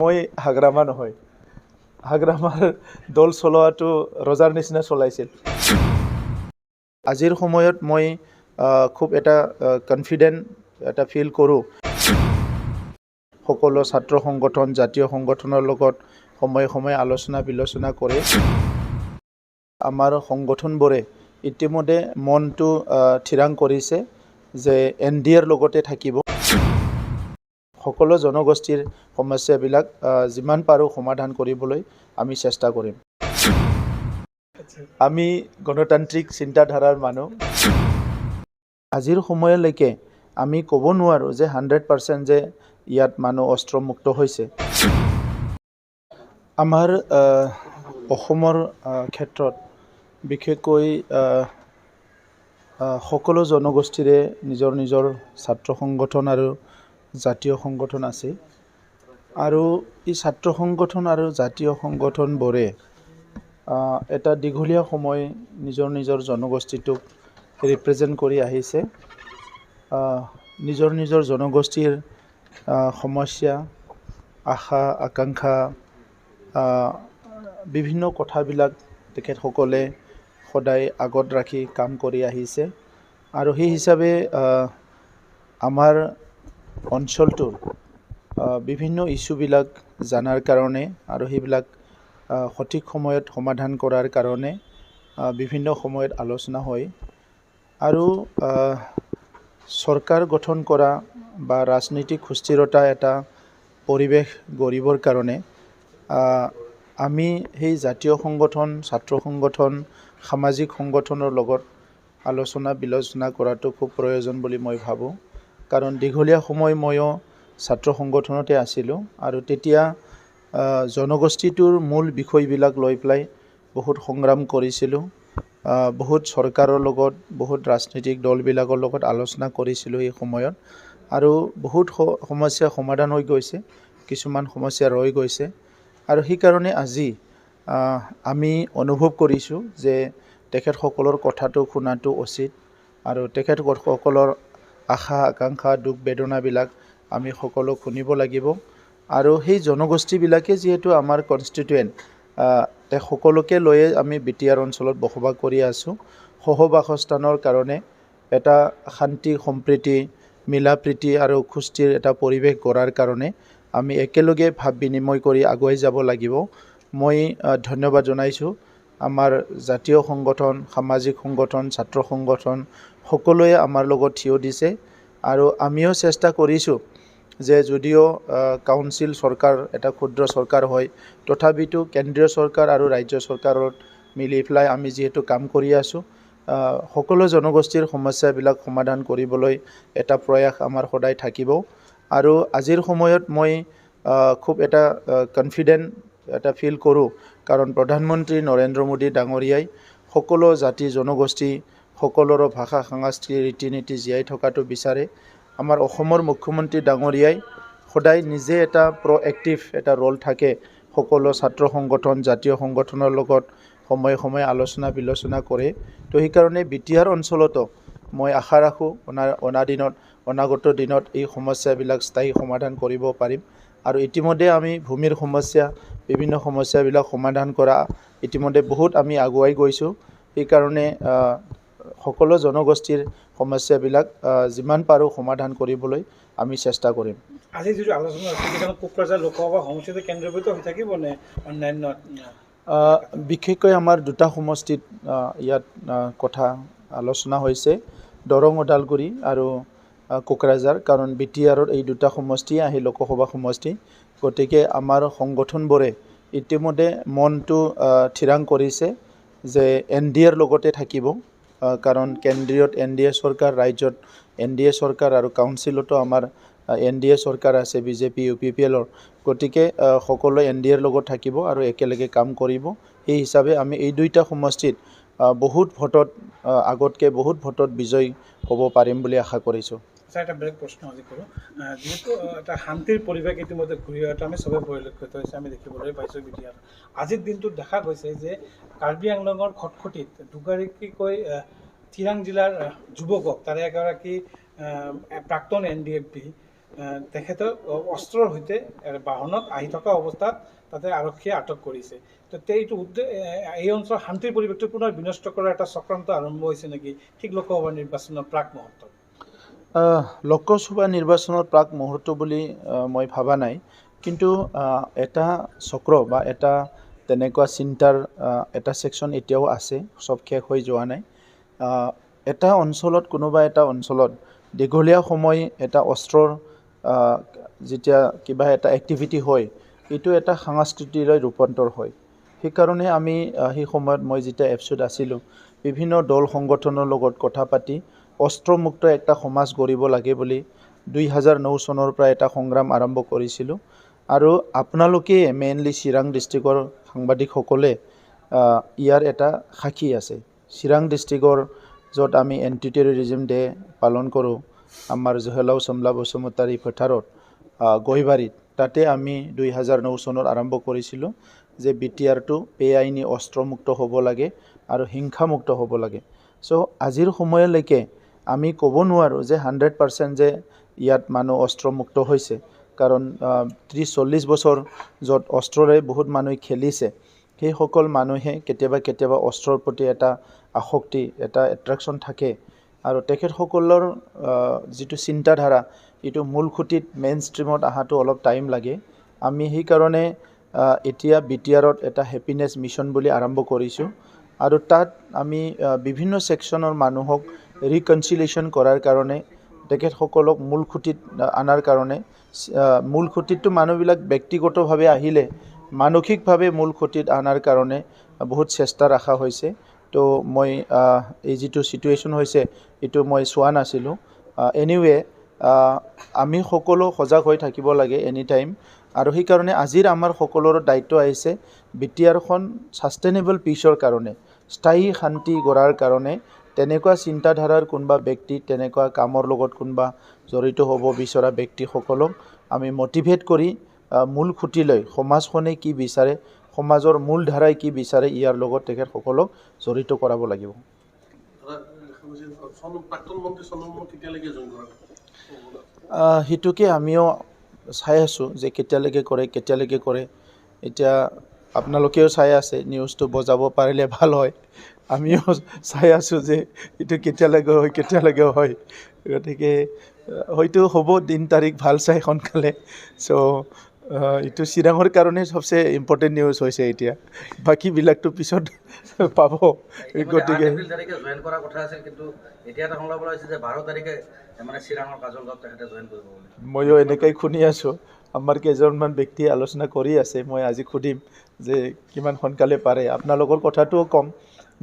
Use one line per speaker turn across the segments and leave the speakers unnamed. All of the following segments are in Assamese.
মই হাগ্ৰামা নহয়, হাগ্ৰামাৰ দল চলোৱাটো ৰজাৰ নিচিনা চলাইছিল। আজিৰ সময়ত মই খুব এটা কনফিডেণ্ট এটা ফিল কৰোঁ। সকলো ছাত্ৰ সংগঠন, জাতীয় সংগঠনৰ লগত সময়ে সময়ে আলোচনা বিলোচনা কৰে। আমাৰ সংগঠনবোৰে ইতিমধ্যে মনটো থিৰাং কৰিছে যে NDAৰ লগতে থাকিব। সকলো জনগোষ্ঠীৰ সমস্যাবিলাক যিমান পাৰোঁ সমাধান কৰিবলৈ আমি চেষ্টা কৰিম। আমি গণতান্ত্ৰিক চিন্তাধাৰাৰ মানুহ। আজিৰ সময়লৈকে আমি ক'ব নোৱাৰোঁ যে 100% যে ইয়াত মানুহ অস্ত্ৰমুক্ত হৈছে। আমাৰ অসমৰ ক্ষেত্ৰত বিশেষকৈ সকলো জনগোষ্ঠীৰে নিজৰ নিজৰ ছাত্ৰ সংগঠন আৰু জাতীয় সংগঠন আছে। আৰু এই ছাত্ৰ সংগঠন আৰু জাতীয় সংগঠনবোৰে এটা দীঘলীয়া সময় নিজৰ নিজৰ জনগোষ্ঠীটোক ৰিপ্ৰেজেণ্ট কৰি আহিছে। নিজৰ নিজৰ জনগোষ্ঠীৰ সমস্যা, আশা আকাংক্ষা, বিভিন্ন কথাবিলাক তেখেতসকলে সদায় আগত ৰাখি কাম কৰি আহিছে। আৰু সেই হিচাপে আমাৰ অঞ্চলটোৰ বিভিন্ন ইছ্যুবিলাক জনাৰ কাৰণে আৰু সেইবিলাক সঠিক সময়ত সমাধান কৰাৰ কাৰণে বিভিন্ন সময়ত আলোচনা হয়। আৰু চৰকাৰ গঠন কৰা বা ৰাজনৈতিক সুস্থিৰতা এটা পৰিৱেশ গঢ়িবৰ কাৰণে আমি সেই জাতীয় সংগঠন, ছাত্ৰ সংগঠন, সামাজিক সংগঠনৰ লগত আলোচনা বিলোচনা কৰাটো খুব প্ৰয়োজন বুলি মই ভাবোঁ। কাৰণ দীঘলীয়া সময় ময়ো ছাত্ৰ সংগঠনতে আছিলোঁ আৰু তেতিয়া জনগোষ্ঠীটোৰ মূল বিষয়বিলাক লৈ পেলাই বহুত সংগ্ৰাম কৰিছিলোঁ। বহুত চৰকাৰৰ লগত, বহুত ৰাজনৈতিক দলবিলাকৰ লগত আলোচনা কৰিছিলোঁ এই সময়ত। আৰু বহুত সমস্যা সমাধান হৈ গৈছে, কিছুমান সমস্যা ৰৈ গৈছে। আৰু সেইকাৰণে আজি আমি অনুভৱ কৰিছোঁ যে তেখেতসকলৰ কথাটো শুনাটো উচিত আৰু তেখেতসকলৰ আশা আকাংক্ষা দুখ বেদনাবিলাক আমি সকলো শুনিব লাগিব। আৰু সেই জনগোষ্ঠীবিলাকে যিহেতু আমাৰ কনষ্টিটুৱেণ্ট, সকলোকে লৈয়ে আমি BTR অঞ্চলত বসবাস কৰি আছোঁ। সহবাসস্থানৰ কাৰণে এটা শান্তি সম্প্ৰীতি, মিলা প্ৰীতি আৰু সুস্থিৰ এটা পৰিৱেশ গঢ়াৰ কাৰণে আমি একেলগে ভাৱ বিনিময় কৰি আগুৱাই যাব লাগিব। মই ধন্যবাদ জনাইছোঁ আমাৰ জাতীয় সংগঠন, সামাজিক সংগঠন, ছাত্ৰ সংগঠন সকলোৱে আমাৰ লগত থিয় দিছে। আৰু আমিও চেষ্টা কৰিছোঁ যে যদিও কাউন্সিল চৰকাৰ এটা ক্ষুদ্ৰ চৰকাৰ হয়, তথাপিতো কেন্দ্ৰীয় চৰকাৰ আৰু ৰাজ্য চৰকাৰত মিলি পেলাই আমি যিহেতু কাম কৰি আছোঁ, সকলো জনগোষ্ঠীৰ সমস্যাবিলাক সমাধান কৰিবলৈ এটা প্ৰয়াস আমাৰ সদায় থাকিব। আৰু আজিৰ সময়ত মই খুব এটা কনফিডেণ্ট এটা ফিল কৰোঁ। কাৰণ প্ৰধানমন্ত্ৰী নৰেন্দ্ৰ মোদী ডাঙৰীয়াই সকলো জাতি জনগোষ্ঠী, সকলোৰে ভাষা সংস্কৃতি ৰীতি নীতি জীয়াই থকাটো বিচাৰে। আমাৰ অসমৰ মুখ্যমন্ত্ৰী ডাঙৰীয়াই সদায় নিজে এটা প্ৰএক্টিভ এটা ৰ'ল থাকে। সকলো ছাত্ৰ সংগঠন, জাতীয় সংগঠনৰ লগত সময়ে সময়ে আলোচনা বিলোচনা কৰে। তো সেইকাৰণে BTR অঞ্চলতো মই আশা ৰাখোঁ অনাগত দিনত এই সমস্যাবিলাক স্থায়ী সমাধান কৰিব পাৰিম। আৰু ইতিমধ্যে আমি ভূমিৰ সমস্যা, বিভিন্ন সমস্যাবিলাক সমাধান কৰা ইতিমধ্যে বহুত আমি আগুৱাই গৈছোঁ। সেইকাৰণে সকলো জনগোষ্ঠীৰ সমস্যাবিলাক যিমান পাৰোঁ সমাধান কৰিবলৈ আমি চেষ্টা কৰিম।
আজি যিটো আলোচনা হৈছে, কোকৰাঝাৰ লোকসভা সমষ্টিটো কেন্দ্ৰীভূত হৈ থাকিব নে অন্যান্য?
বিশেষকৈ আমাৰ দুটা সমষ্টিত ইয়াত কথা আলোচনা হৈছে, দৰং ওদালগুৰি আৰু কোকৰাঝাৰ। কাৰণ BTRৰ এই দুটা সমষ্টিয়ে আহি লোকসভা সমষ্টি। গতিকে আমাৰ সংগঠনবোৰে ইতিমধ্যে মনটো থিৰাং কৰিছে যে NDAৰ লগতে থাকিব। কাৰণ কেন্দ্ৰীয়ত NDA চৰকাৰ, ৰাজ্যত NDA চৰকাৰ আৰু কাউন্সিলতো আমাৰ NDA চৰকাৰ আছে, BJP UPPLৰ। গতিকে সকলোৱে NDAৰ লগত থাকিব আৰু একেলগে কাম কৰিব। সেই হিচাপে আমি এই দুইটা সমষ্টিত বহুত ভোটত আগতকৈ বহুত ভোটত বিজয় হ'ব পাৰিম বুলি আশা কৰিছোঁ।
এটা বেলেগ প্ৰশ্ন আজি কৰোঁ। যিহেতু এটা শান্তিৰ পৰিৱেশ ইতিমধ্যে ঘূৰি অহাটো আমি চবেই পৰিলক্ষিত হৈছে, আমি দেখিবলৈ পাইছোঁ BTR। আজিৰ দিনটোত দেখা গৈছে যে কাৰ্বি আংলঙৰ খটখটিত দুগৰাকীকৈ চিৰাং জিলাৰ যুৱকক, তাৰে এগৰাকী প্ৰাক্তন NDFB তেখেতক অস্ত্ৰৰ সৈতে বাহনত আহি থকা অৱস্থাত তাতে আৰক্ষীয়ে আটক কৰিছে। তো এইটো এই অঞ্চলৰ শান্তিৰ পৰিৱেশটো পুনৰ বিনষ্ট কৰাৰ এটা চক্ৰান্ত আৰম্ভ হৈছে নেকি ঠিক লোকসভা নিৰ্বাচনৰ প্ৰাক মুহূৰ্তত?
লোকসভা নিৰ্বাচনৰ প্ৰাক মুহূৰ্ত বুলি মই ভবা নাই, কিন্তু এটা চক্ৰ বা এটা তেনেকুৱা চিন্তাৰ এটা ছেকশ্যন এতিয়াও আছে, চব শেষ হৈ যোৱা নাই। এটা অঞ্চলত কোনোবা এটা অঞ্চলত দীঘলীয়া সময় এটা অস্ত্ৰৰ যেতিয়া কিবা এটা এক্টিভিটি হয়, এইটো এটা সংস্কৃতিলৈ ৰূপান্তৰ হয়। সেইকাৰণে আমি সেই সময়ত মই যেতিয়া এপছুত আছিলোঁ, বিভিন্ন দল সংগঠনৰ লগত কথা পাতি অস্ত্ৰমুক্ত এটা সমাজ গঢ়িব লাগে বুলি 2009 চনৰ পৰা এটা সংগ্ৰাম আৰম্ভ কৰিছিলোঁ। আৰু আপোনালোকে মেইনলি চিৰাং ডিষ্ট্ৰিক্টৰ সাংবাদিকসকলে ইয়াৰ এটা সাক্ষী আছে। চিৰাং ডিষ্ট্ৰিক্টৰ য'ত আমি এণ্টি টেৰৰিজিম ডে পালন কৰোঁ, আমাৰ জহেলাও চমলা বসুমতাৰী পথাৰত গহিবাৰীত, তাতে আমি 2009 চনত আৰম্ভ কৰিছিলোঁ যে BTRটো বেআইনী অস্ত্ৰমুক্ত হ'ব লাগে আৰু হিংসামুক্ত হ'ব লাগে। চ' আজিৰ সময়লৈকে আমি ক'ব নোৱাৰোঁ যে 100% যে ইয়াত মানুহ অস্ত্ৰমুক্ত হৈছে, কাৰণ 30-40 বছৰ য'ত অস্ত্ৰৰে বহুত মানুহে খেলিছে, সেইসকল মানুহে কেতিয়াবা অস্ত্ৰৰ প্ৰতি এটা আসক্তি, এটা এট্ৰেকশ্যন থাকে। আৰু তেখেতসকলৰ যিটো চিন্তাধাৰা, এইটো মূল খুঁটিত মেইন ষ্ট্ৰীমত অহাটো অলপ টাইম লাগে। আমি সেইকাৰণে এতিয়া BTRত এটা হেপিনেছ মিছন বুলি আৰম্ভ কৰিছোঁ, আৰু তাত আমি বিভিন্ন ছেকশ্যনৰ মানুহক ৰিকনচিলিয়েশ্যন কৰাৰ কাৰণে, তেখেতসকলক মূল খুঁটিত অনাৰ কাৰণে, মূল খুঁটিতটো মানুহবিলাক ব্যক্তিগতভাৱে আহিলে মানসিকভাৱে মূল খুঁটিত অনাৰ কাৰণে বহুত চেষ্টা ৰখা হৈছে। তো মই এই যিটো ছিটুৱেশ্যন হৈছে এইটো মই চোৱা নাছিলোঁ। এনিৱে আমি সকলো সজাগ হৈ থাকিব লাগে এনি টাইম, আৰু সেইকাৰণে আজিৰ আমাৰ সকলোৰে দায়িত্ব আহিছে BTRখন ছাষ্টেইনেবল পিচৰ কাৰণে, স্থায়ী শান্তি গঢ়াৰ কাৰণে তেনেকুৱা চিন্তাধাৰাৰ কোনোবা ব্যক্তি, তেনেকুৱা কামৰ লগত কোনোবা জড়িত হ'ব বিচৰা ব্যক্তিসকলক আমি মটিভেট কৰি মূল খুঁটিলৈ, সমাজখনে কি বিচাৰে, সমাজৰ মূল ধাৰাই কি বিচাৰে, ইয়াৰ লগত তেখেতসকলক জড়িত কৰাব লাগিব। সেইটোকে আমিও চাই আছোঁ যে কেতিয়ালৈকে কৰে। এতিয়া আপোনালোকেও চাই আছে, নিউজটো বজাব পাৰিলে ভাল হয়। আমিও চাই আছোঁ যে এইটো কেতিয়ালৈকে হয়। গতিকে হয়তো হ'ব দিন তাৰিখ ভাল চাই সোনকালে। চ' এইটো চিৰাঙৰ কাৰণে চবচে ইম্পৰ্টেণ্ট নিউজ হৈছে এতিয়া, বাকীবিলাকতো পিছত পাব। গতিকে ময়ো এনেকৈ শুনি আছোঁ, আমাৰ কেইজনমান ব্যক্তি আলোচনা কৰি আছে। মই আজি সুধিম যে কিমান সোনকালে পাৰে। আপোনালোকৰ কথাটোও কম,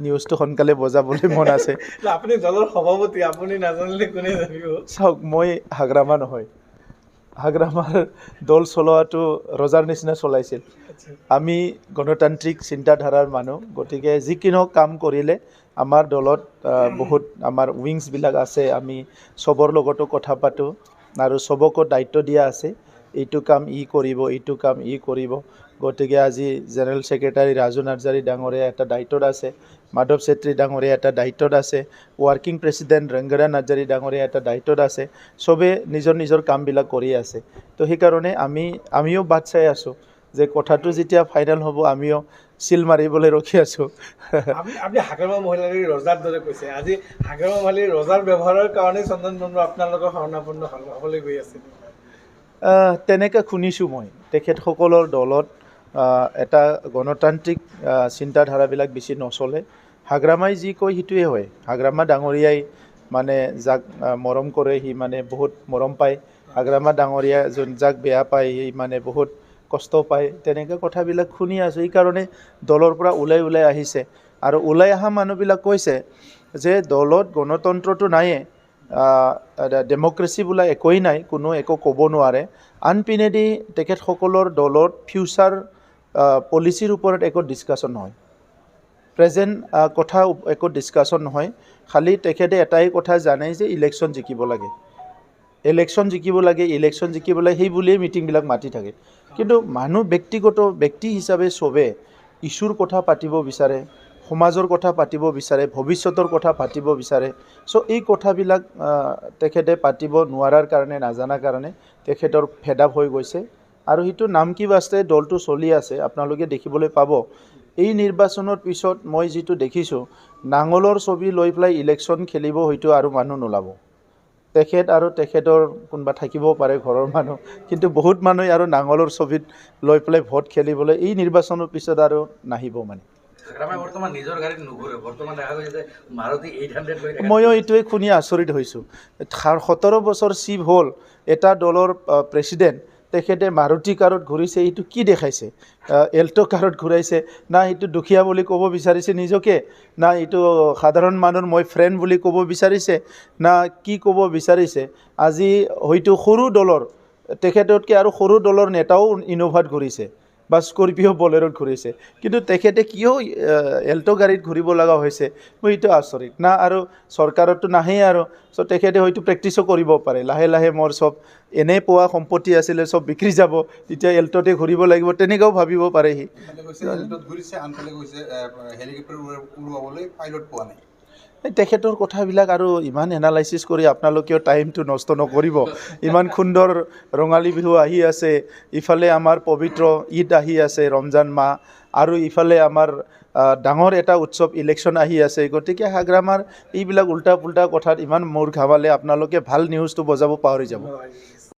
নিউজটো সোনকালে বজাবলৈ মন আছে।
আপুনি দলৰ সভাপতি, আপুনি নাজানিলে কোনে জানিব?
চাওক, মই হাগ্ৰামা নহয়। হাগ্ৰামাৰ দল চলোৱাটো ৰজাৰ নিচিনা চলাইছিল। আমি গণতান্ত্ৰিক চিন্তাধাৰাৰ মানুহ, গতিকে যিকোনো কাম কৰিলে আমাৰ দলত বহুত আমাৰ উইংছবিলাক আছে। আমি চবৰ লগতো কথা পাতোঁ আৰু চবকো দায়িত্ব দিয়া আছে, এইটো কাম কৰিব, এইটো কাম কৰিব। গতিকে আজি জেনেৰেল ছেক্ৰেটাৰী ৰাজু নাৰ্জাৰী ডাঙৰীয়া এটা দায়িত্বত আছে, মাধৱ চেত্ৰী ডাঙৰীয়া এটা দায়িত্বত আছে, ৱৰ্কিং প্ৰেচিডেণ্ট ৰংগৰা নাৰ্জাৰী ডাঙৰীয়া এটা দায়িত্বত আছে। চবে নিজৰ কামবিলাক কৰি আছে। তো সেইকাৰণে আমিও বাট চাই আছোঁ যে কথাটো যেতিয়া ফাইনেল হ'ব, আমিও চিল মাৰিবলৈ ৰখি আছোঁ।
আপুনি হাগ্ৰামা মহিলাৰী ৰজাৰ দৰে কৈছে। আজি হাগ্ৰামা মহিলাৰী ৰজাৰ ব্যৱহাৰৰ কাৰণে চন্দন বৰুৱা আপোনালোকৰ শৰণাপন্ন হ'বলৈ গৈ আছে।
তেনেকৈ শুনিছোঁ মই। তেখেতসকলৰ দলত এটা গণতান্ত্ৰিক চিন্তাধাৰাবিলাক বেছি নচলে। হাগ্ৰামাই যি কয় সেইটোৱে হয়। হাগ্ৰামা ডাঙৰীয়াই মানে যাক মৰম কৰে সি মানে বহুত মৰম পায়, হাগ্ৰামা ডাঙৰীয়া যাক বেয়া পায় সি মানে বহুত কষ্ট পায়। তেনেকৈ কথাবিলাক শুনি আছোঁ। সেইকাৰণে দলৰ পৰা ওলাই আহিছে, আৰু ওলাই অহা মানুহবিলাক কৈছে যে দলত গণতন্ত্ৰটো নায়ে, ডেম'ক্ৰেচি বোলা একোৱেই নাই, কোনো একো ক'ব নোৱাৰে। আনপিনেদি তেখেতসকলৰ দলত ফিউচাৰ পলিচিৰ ওপৰত একো ডিছকাশ্যন নহয়, প্ৰেজেণ্ট কথা একো ডিছকাশ্যন নহয়। খালি তেখেতে এটাই কথা জানে যে ইলেকশ্যন জিকিব লাগে, সেই বুলিয়েই মিটিংবিলাক মাতি থাকে। কিন্তু মানুহ ব্যক্তি হিচাপে চবে ইছ্যুৰ কথা পাতিব বিচাৰে, সমাজৰ কথা পাতিব বিচাৰে, ভৱিষ্যতৰ কথা পাতিব বিচাৰে। চ' এই কথাবিলাক তেখেতে পাতিব নোৱাৰাৰ কাৰণে, নাজানাৰ কাৰণে তেখেতৰ ফেড আপ হৈ গৈছে আৰু সেইটো নাম কি বাস্তে দলটো চলি আছে আপোনালোকে দেখিবলৈ পাব। এই নিৰ্বাচনৰ পিছত মই যিটো দেখিছোঁ নাঙলৰ ছবি লৈ পেলাই ইলেকশ্যন খেলিব হয়তো আৰু মানুহ নোলাব। তেখেত আৰু তেখেতৰ কোনোবা থাকিব পাৰে ঘৰৰ মানুহ, কিন্তু বহুত মানুহে আৰু নাঙলৰ ছবিত লৈ পেলাই ভোট খেলিবলৈ এই নিৰ্বাচনৰ পিছত আৰু নাহিব মানে।
বৰ্তমান নিজৰ গাড়ীত নুঘূৰে, বৰ্তমান দেখা গৈছে যে মাৰুতি 800 লৈ
ময়ো এইটোৱে শুনি আচৰিত হৈছোঁ। 17 বছৰ চিফ হ'ল এটা দলৰ প্ৰেছিডেণ্ট, তেখেতে মাৰুতি কাৰত ঘূৰিছে, এইটো কি দেখাইছে? এল্টো কাৰত ঘূৰাইছে, না এইটো দুখীয়া বুলি ক'ব বিচাৰিছে নিজকে, না এইটো সাধাৰণ মানুহৰ মই ফ্ৰেণ্ড বুলি ক'ব বিচাৰিছে, না কি ক'ব বিচাৰিছে? আজি হয়তো সৰু দলৰ তেখেততকৈ আৰু সৰু দলৰ নেতাও ইন'ভাত ঘূৰিছে বা স্কৰপিঅ' বলেৰত ঘূৰিছে, কিন্তু তেখেতে কিয় এল্টো গাড়ীত ঘূৰিব লগা হৈছে? মই এইটো আচৰিত না, আৰু চৰকাৰতো নাহেই আৰু চ' তেখেতে হয়তো প্ৰেক্টিচো কৰিব পাৰে, লাহে লাহে মোৰ চব এনেই পোৱা সম্পত্তি আছিলে চব বিক্ৰী যাব, তেতিয়া এল্টোতে ঘূৰিব লাগিব, তেনেকুৱাও ভাবিব পাৰে সি। তেখেতৰ কথাবিলাক আৰু ইমান এনালাইচিছ কৰি আপোনালোকেও টাইমটো নষ্ট নকৰিব। ইমান সুন্দৰ ৰঙালী বিহু আহি আছে, ইফালে আমাৰ পবিত্ৰ ঈদ আহি আছে ৰমজান মাহ, আৰু ইফালে আমাৰ ডাঙৰ এটা উৎসৱ ইলেকশ্যন আহি আছে। গতিকে হাগ্ৰামাৰ এইবিলাক উল্টা পুল্টা কথাত ইমান মূৰ ঘামালে আপোনালোকে ভাল নিউজটো বজাব পাহৰি যাব।